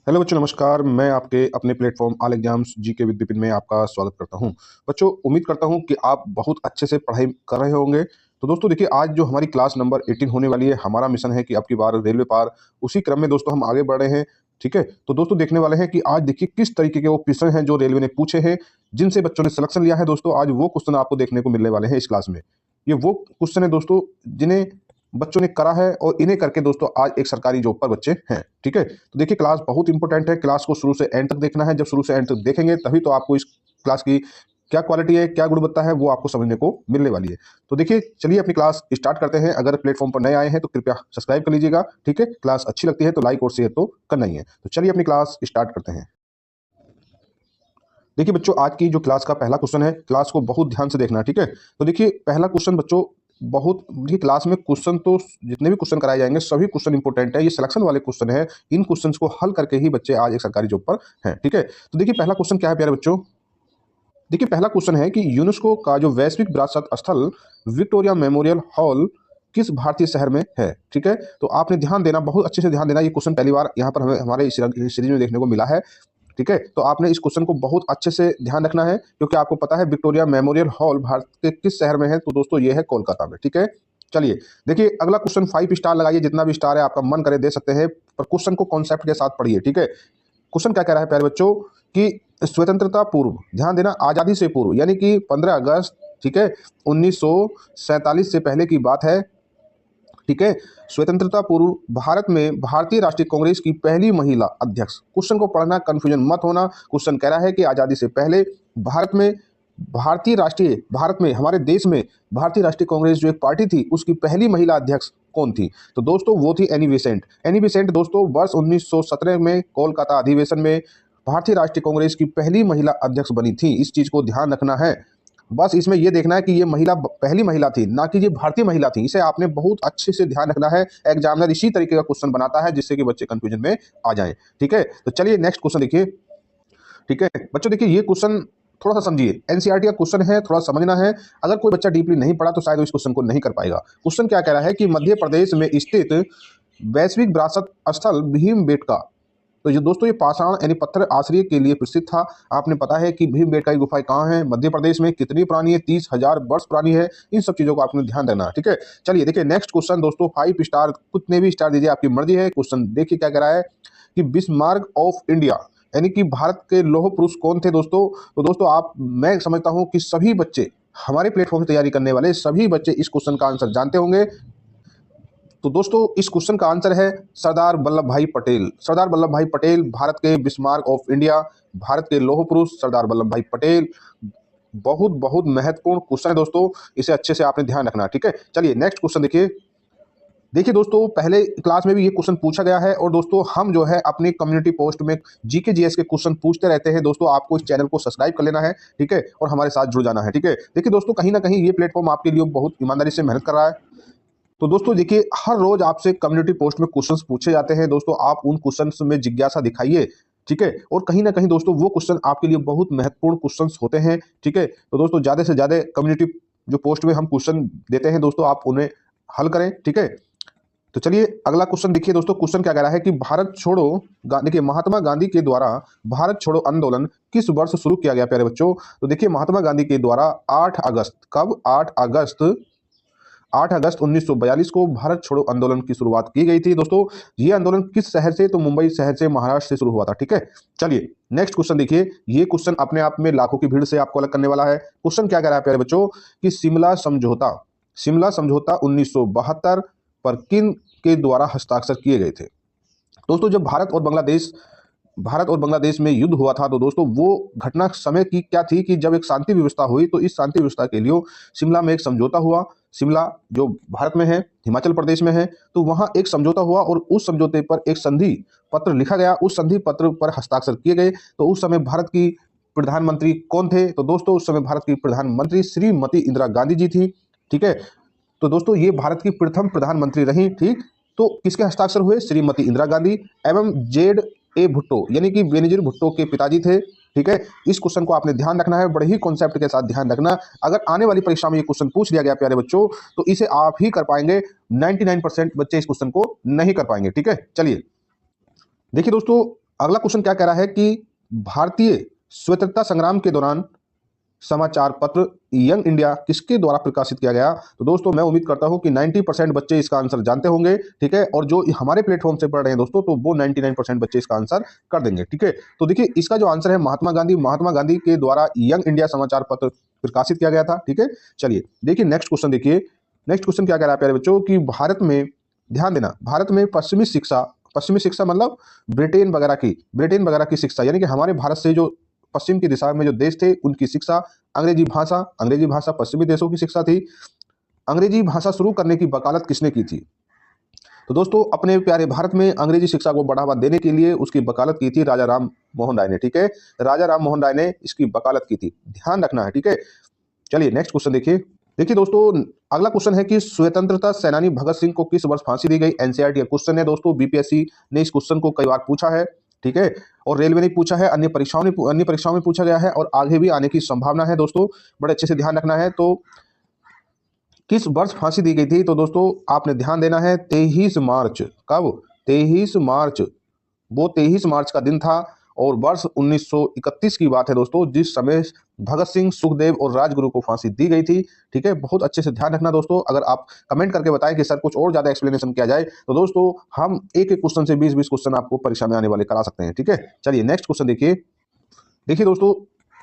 Hello बच्चों, नमस्कार। मैं आपके अपने platform all exams GK with Vipin में आपका स्वागत करता हूं। बच्चों, उम्मीद करता हूं कि आप बहुत अच्छे से पढ़ाई कर रहे होंगे। तो दोस्तों देखिए, आज जो हमारी क्लास नंबर 18 होने वाली है, हमारा मिशन है कि अब की बार रेलवे पार। उसी क्रम में दोस्तों हम आगे बढ़ रहे हैं। ठीक है, तो दोस्तों देखने वाले हैं कि आज देखिए किस तरीके के वो क्वेश्चन हैं जो रेलवे ने पूछे हैं, जिनसे बच्चों ने सिलेक्शन लिया है। दोस्तों आज वो क्वेश्चन आपको देखने को मिलने वाले हैं इस क्लास में। ये वो क्वेश्चन है दोस्तों जिन्हें बच्चों ने करा है, और इन्हें करके दोस्तों आज एक सरकारी जॉब पर बच्चे हैं। ठीक है, तो देखिए क्लास बहुत इंपॉर्टेंट है। क्लास को शुरू से एंड तक देखना है। जब शुरू से एंड तक देखेंगे तभी तो आपको इस क्लास की क्या क्वालिटी है, क्या गुणवत्ता है, वो आपको समझने को मिलने वाली है। तो देखिए चलिए अपनी क्लास स्टार्ट करते हैं। अगर प्लेटफॉर्म पर नए आए हैं तो कृपया सब्सक्राइब कर लीजिएगा। ठीक है, क्लास अच्छी लगती है तो लाइक और शेयर तो करना ही है। तो चलिए अपनी क्लास स्टार्ट करते हैं। देखिए बच्चों, आज की जो क्लास का पहला क्वेश्चन है, क्लास को बहुत ध्यान से देखना। ठीक है, तो देखिए पहला क्वेश्चन बच्चों, बहुत देखिए क्लास में क्वेश्चन तो जितने भी क्वेश्चन कराए जाएंगे सभी क्वेश्चन इंपॉर्टेंट है। ये सिलेक्शन वाले क्वेश्चन है। इन क्वेश्चंस को हल करके ही बच्चे आज एक सरकारी जॉब पर हैं। ठीक है, तो देखिए पहला क्वेश्चन क्या है प्यारे बच्चों। देखिए पहला क्वेश्चन है कि यूनेस्को का जो वैश्विक विरासत स्थल विक्टोरिया मेमोरियल हॉल किस भारतीय शहर में है। ठीक है, तो आपने ध्यान देना, बहुत अच्छे से ध्यान देना। ये क्वेश्चन पहली बार यहाँ पर हमें हमारे इस सीरीज में देखने को मिला है। ठीक है, तो आपने इस क्वेश्चन को बहुत अच्छे से ध्यान रखना है, क्योंकि आपको पता है विक्टोरिया मेमोरियल हॉल भारत के किस शहर में है। तो दोस्तों ये है कोलकाता में। ठीक है, चलिए देखिए अगला क्वेश्चन। 5 स्टार लगाइए, जितना भी स्टार है आपका मन करे दे सकते हैं, पर क्वेश्चन को कॉन्सेप्ट के साथ पढ़िए। ठीक है, क्वेश्चन क्या कह रहा है प्यारे बच्चों कि स्वतंत्रता पूर्व, ध्यान देना, आज़ादी से पूर्व यानी कि 15 अगस्त, ठीक है, 1947 से पहले की बात है। ठीक है, स्वतंत्रता पूर्व भारत में भारतीय राष्ट्रीय कांग्रेस की पहली महिला अध्यक्ष। क्वेश्चन को पढ़ना, कंफ्यूजन मत होना। क्वेश्चन कह रहा है कि आज़ादी से पहले भारत में भारत में हमारे देश में भारतीय राष्ट्रीय कांग्रेस जो एक पार्टी थी, उसकी पहली महिला अध्यक्ष कौन थी। तो दोस्तों वो थी एनी बेसेंट। एनी बेसेंट दोस्तों वर्ष 1917 में कोलकाता अधिवेशन में भारतीय राष्ट्रीय कांग्रेस की पहली महिला अध्यक्ष बनी थी। इस चीज को ध्यान रखना है। बस इसमें यह देखना है कि ये महिला पहली महिला थी, ना कि ये भारतीय महिला थी। इसे आपने बहुत अच्छे से ध्यान रखना है। एग्जामिनर इसी तरीके का क्वेश्चन बनाता है जिससे कि बच्चे कंफ्यूजन में आ जाएं। ठीक है, तो चलिए नेक्स्ट क्वेश्चन देखिए। ठीक है बच्चों, देखिए ये क्वेश्चन थोड़ा सा समझिए। एनसीईआरटी का क्वेश्चन है, थोड़ा समझना है। अगर कोई बच्चा डीपली नहीं पढ़ा तो शायद इस क्वेश्चन को नहीं कर पाएगा। क्वेश्चन क्या कह रहा है कि मध्य प्रदेश में स्थित वैश्विक विरासत स्थल भीमबेटका। तो ये दोस्तों ये पाषाण यानी पत्थर आश्रय के लिए प्रसिद्ध था। आपने पता है कि भीमबेटका की गुफाएं कहाँ हैं, मध्य प्रदेश में, कितनी पुरानी है, 30,000 वर्ष पुरानी है। इन सब चीजों को आपने ध्यान रखना है। ठीक है, चलिए देखिए नेक्स्ट क्वेश्चन दोस्तों। 5 स्टार, कितने भी स्टार दीजिए, आपकी मर्जी है। क्वेश्चन देखिए क्या कह रहा है कि बिस्मार्क ऑफ इंडिया यानी कि भारत के लौह पुरुष कौन थे दोस्तों। तो दोस्तों मैं समझता हूं कि सभी बच्चे, हमारे प्लेटफॉर्म से तैयारी करने वाले सभी बच्चे इस क्वेश्चन का आंसर जानते होंगे। तो दोस्तों इस क्वेश्चन का आंसर है सरदार वल्लभ भाई पटेल। सरदार वल्लभ भाई पटेल भारत के बिस्मार्क ऑफ इंडिया, भारत के लौह पुरुष सरदार वल्लभ भाई पटेल। बहुत बहुत महत्वपूर्ण क्वेश्चन है दोस्तों, इसे अच्छे से आपने ध्यान रखना। ठीक है, चलिए नेक्स्ट क्वेश्चन देखिए। देखिए दोस्तों, पहले क्लास में भी ये क्वेश्चन पूछा गया है, और दोस्तों हम जो है अपनी कम्युनिटी पोस्ट में जीके जीएस के क्वेश्चन पूछते रहते हैं। दोस्तों आपको इस चैनल को सब्सक्राइब कर लेना है। ठीक है, और हमारे साथ जुड़ जाना है। ठीक है, देखिए दोस्तों कहीं ना कहीं ये प्लेटफॉर्म आपके लिए बहुत ईमानदारी से मेहनत कर रहा है। तो दोस्तों देखिए हर रोज आपसे कम्युनिटी पोस्ट में क्वेश्चंस पूछे जाते हैं। दोस्तों आप उन क्वेश्चंस में जिज्ञासा दिखाइए। ठीक है, और कहीं ना कहीं दोस्तों वो क्वेश्चन आपके लिए बहुत महत्वपूर्ण क्वेश्चंस होते हैं। ठीक है, तो दोस्तों ज्यादा से ज्यादा कम्युनिटी जो पोस्ट में हम क्वेश्चन देते हैं दोस्तों, आप उन्हें हल करें। ठीक है, तो चलिए अगला क्वेश्चन देखिए दोस्तों। क्वेश्चन क्या कह रहा है कि भारत छोड़ो, देखिए महात्मा गांधी के द्वारा भारत छोड़ो आंदोलन किस वर्ष शुरू किया गया प्यारे बच्चों। तो देखिए महात्मा गांधी के द्वारा 8 अगस्त, कब, 8 अगस्त 1942 को भारत छोड़ो आंदोलन की शुरुआत की गई थी। दोस्तों ये आंदोलन किस शहर से, तो मुंबई शहर से, महाराष्ट्र से शुरू हुआ था। ठीक है, चलिए नेक्स्ट क्वेश्चन देखिए। ये क्वेश्चन अपने आप में लाखों की भीड़ से आपको अलग करने वाला है। क्वेश्चन क्या कह रहा है प्यारे बच्चों कि शिमला समझौता 1972 पर किन के द्वारा हस्ताक्षर किए गए थे। दोस्तों जब भारत और बांग्लादेश में युद्ध हुआ था, तो दोस्तों वो घटना समय की क्या थी कि जब एक शांति व्यवस्था हुई, तो इस शांति व्यवस्था के लिए शिमला में एक समझौता हुआ। शिमला जो भारत में है, हिमाचल प्रदेश में है, तो वहां एक समझौता हुआ, और उस समझौते पर एक संधि पत्र लिखा गया। उस संधि पत्र पर हस्ताक्षर किए गए। तो उस समय भारत की प्रधानमंत्री कौन थे। तो दोस्तों उस समय भारत की प्रधानमंत्री श्रीमती इंदिरा गांधी जी थी। ठीक है, तो दोस्तों ये भारत की प्रथम प्रधानमंत्री रही। ठीक, तो किसके हस्ताक्षर हुए, श्रीमती इंदिरा गांधी एवं जेड ए भुट्टो यानी कि बेनजीर भुट्टो के पिताजी थे। ठीक है, इस क्वेश्चन को आपने ध्यान रखना है, बड़े ही कॉन्सेप्ट के साथ ध्यान रखना। अगर आने वाली परीक्षा में ये क्वेश्चन पूछ लिया गया प्यारे बच्चों, तो इसे आप ही कर पाएंगे। 99% बच्चे इस क्वेश्चन को नहीं कर पाएंगे। ठीक है, चलिए देखिए दोस्तों, अगला क्वेश्चन क्या कह रहा है कि भारतीय स्वतंत्रता संग्राम के दौरान समाचार पत्र यंग इंडिया किसके द्वारा प्रकाशित किया गया। तो दोस्तों मैं उम्मीद करता हूं कि 90% बच्चे इसका आंसर जानते होंगे, ठीक है, और जो हमारे प्लेटफॉर्म से पढ़ रहे हैं दोस्तों, तो वो 99% बच्चे इसका आंसर कर देंगे, ठीक है। तो देखिए इसका जो आंसर है महात्मा गांधी के द्वारा यंग इंडिया समाचार पत्र प्रकाशित किया गया था, ठीक है। चलिए देखिए नेक्स्ट क्वेश्चन, देखिए नेक्स्ट क्वेश्चन क्या कह रहा है प्यारे बच्चों कि भारत में, ध्यान देना, भारत में पश्चिमी शिक्षा मतलब ब्रिटेन वगैरह की शिक्षा, यानी कि हमारे भारत से जो पश्चिम की दिशा में जो देश थे उनकी शिक्षा अंग्रेजी भाषा पश्चिमी देशों की शिक्षा थी। अंग्रेजी भाषा शुरू करने की वकालत किसने की थी। तो दोस्तों अपने प्यारे भारत में अंग्रेजी शिक्षा को बढ़ावा देने के लिए उसकी वकालत की थी राजा राम मोहन राय ने, ठीक है। राजा राम मोहन राय ने इसकी वकालत की थी, ध्यान रखना है, ठीक है। चलिए नेक्स्ट क्वेश्चन देखिए दोस्तों अगला क्वेश्चन है कि स्वतंत्रता सेनानी भगत सिंह को किस वर्ष फांसी दी गई। एनसीईआरटी का क्वेश्चन है दोस्तों, बीपीएससी ने इस क्वेश्चन को कई बार पूछा है, ठीक है, और रेलवे ने पूछा है, अन्य परीक्षाओं में पूछा गया है और आगे भी आने की संभावना है दोस्तों, बड़े अच्छे से ध्यान रखना है। तो किस वर्ष फांसी दी गई थी, तो दोस्तों आपने ध्यान देना है 23 मार्च, कब, 23 मार्च, वो 23 मार्च का दिन था और वर्ष 1931 की बात है दोस्तों, जिस समय भगत सिंह, सुखदेव और राजगुरु को फांसी दी गई थी, ठीक है। बहुत अच्छे से ध्यान रखना दोस्तों, अगर आप कमेंट करके बताएं कि सर कुछ और ज्यादा एक्सप्लेनेशन किया जाए तो दोस्तों हम एक क्वेश्चन से 20 क्वेश्चन आपको परीक्षा में आने वाले करा सकते हैं, ठीक है। चलिए नेक्स्ट क्वेश्चन देखिए दोस्तों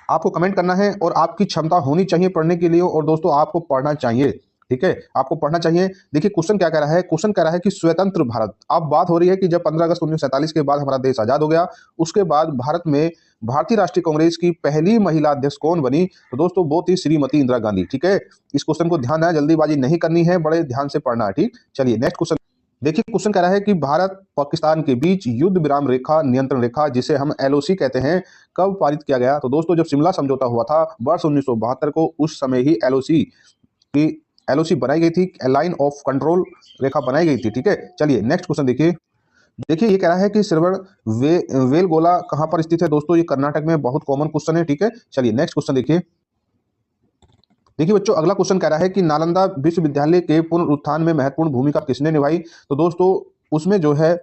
आपको कमेंट करना है और आपकी क्षमता होनी चाहिए पढ़ने के लिए, और दोस्तों आपको पढ़ना चाहिए, ठीक है, आपको पढ़ना चाहिए। देखिए क्वेश्चन क्या कह रहा है, क्वेश्चन कह रहा है कि स्वतंत्र भारत, अब बात हो रही है कि जब 15 अगस्त 1947 के बाद हमारा देश आजाद हो गया, उसके बाद भारत में भारतीय राष्ट्रीय कांग्रेस की पहली महिला अध्यक्ष कौन बनी। तो दोस्तों वो थी श्रीमती इंदिरा गांधी, ठीक है। इस क्वेश्चन को ध्यान है, जल्दीबाजी नहीं करनी है, बड़े ध्यान से पढ़ना है, ठीक। चलिए नेक्स्ट क्वेश्चन देखिए, क्वेश्चन कह रहा है कि भारत पाकिस्तान के बीच युद्ध विराम रेखा, नियंत्रण रेखा, जिसे हम एलओसी कहते हैं, कब पारित किया गया। तो दोस्तों जब शिमला समझौता हुआ था वर्ष 1972 को, उस समय ही एलओसी बनाई गई थी, लाइन ऑफ कंट्रोल रेखा बनाई गई थी, ठीक है। चलिए नेक्स्ट क्वेश्चन देखिए ये कह रहा है कि श्रवण वेलगोला कहां पर स्थित है। दोस्तों ये कर्नाटक में, बहुत कॉमन क्वेश्चन है, ठीक है। चलिए नेक्स्ट क्वेश्चन देखिए बच्चों अगला क्वेश्चन कह रहा है कि नालंदा विश्वविद्यालय के पुनरुत्थान में महत्वपूर्ण भूमिका किसने निभाई। तो दोस्तों उसमें जो है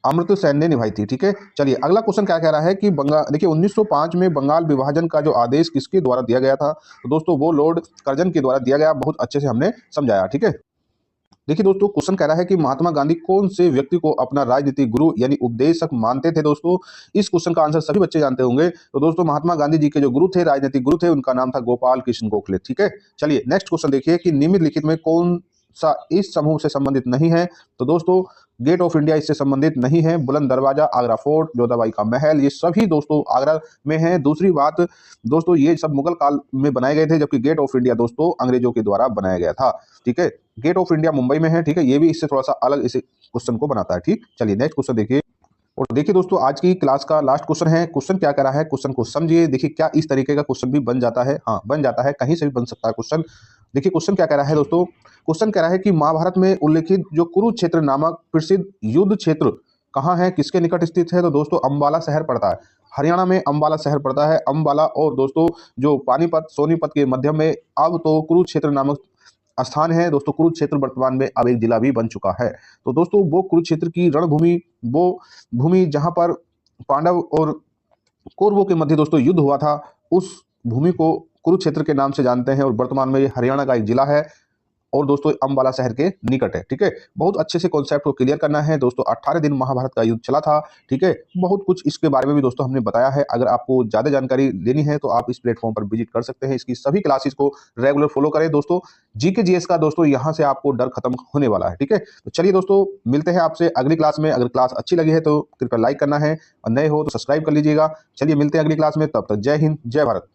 अमृत सेन ने निभाई थी, ठीक है। चलिए अगला क्वेश्चन क्या कह रहा है कि बंगाल, देखिए 1905 में बंगाल विभाजन का जो आदेश किसके द्वारा दिया गया था। तो दोस्तों वो लॉर्ड कर्जन के द्वारा दिया गया, बहुत अच्छे से हमने समझाया, ठीक है। देखिए दोस्तों क्वेश्चन कह रहा है कि महात्मा गांधी कौन से व्यक्ति को अपना राजनीतिक गुरु यानी उपदेशक मानते थे। दोस्तों इस क्वेश्चन का आंसर सभी बच्चे जानते होंगे। तो दोस्तों महात्मा गांधी जी के जो गुरु थे, राजनीतिक गुरु थे, उनका नाम था गोपाल कृष्ण गोखले, ठीक है। चलिए नेक्स्ट क्वेश्चन देखिए कि निम्नलिखित में कौन सा इस समूह से संबंधित नहीं है। तो दोस्तों गेट ऑफ इंडिया इससे संबंधित नहीं है, बुलंद दरवाजा, आगरा फोर्ट, जोधाबाई का महल, ये सभी दोस्तों आगरा में है। दूसरी बात दोस्तों ये सब मुगल काल में बनाए गए थे, जबकि गेट ऑफ इंडिया दोस्तों अंग्रेजों के द्वारा बनाया गया था, ठीक है। गेट ऑफ इंडिया मुंबई में है, ठीक है, ये भी इससे थोड़ा सा अलग इस क्वेश्चन को बनाता है, ठीक। चलिए नेक्स्ट क्वेश्चन देखिए, और देखिए दोस्तों आज की क्लास का लास्ट क्वेश्चन है। क्वेश्चन क्या कह रहा है, क्वेश्चन को समझिए। देखिए क्या इस तरीके का क्वेश्चन भी बन जाता है, हाँ बन जाता है, कहीं से भी बन सकता है क्वेश्चन। देखिए क्वेश्चन क्या कह रहा है दोस्तों, क्वेश्चन कह रहा है कि महाभारत में उल्लेखित जो कुरुक्षेत्र नामक प्रसिद्ध युद्ध क्षेत्र कहाँ है, किसके निकट स्थित है। तो दोस्तों अम्बाला शहर पड़ता है, हरियाणा में अम्बाला शहर पड़ता है, अम्बाला। और दोस्तों जो पानीपत सोनीपत के मध्य में अब तो कुरुक्षेत्र नामक स्थान है दोस्तों। कुरुक्षेत्र वर्तमान में अब एक जिला भी बन चुका है। तो दोस्तों वो कुरुक्षेत्र की रणभूमि, वो भूमि जहां पर पांडव और कौरवों के मध्य दोस्तों युद्ध हुआ था, उस भूमि को कुरुक्षेत्र के नाम से जानते हैं, और वर्तमान में ये हरियाणा का एक जिला है और दोस्तों अम्बाला शहर के निकट है, ठीक है। बहुत अच्छे से कॉन्सेप्ट को क्लियर करना है दोस्तों। 18 दिन महाभारत का युद्ध चला था, ठीक है। बहुत कुछ इसके बारे में भी दोस्तों हमने बताया है। अगर आपको ज्यादा जानकारी लेनी है तो आप इस प्लेटफॉर्म पर विजिट कर सकते हैं। इसकी सभी क्लासेस को रेगुलर फॉलो करें दोस्तों। जीके जीएस का दोस्तों यहाँ से आपको डर खत्म होने वाला है, ठीक है। तो चलिए दोस्तों मिलते हैं आपसे अगली क्लास में। अगर क्लास अच्छी लगी है तो कृपया लाइक करना है, और नए हो तो सब्सक्राइब कर लीजिएगा। चलिए मिलते हैं अगली क्लास में, तब तक जय हिंद जय भारत।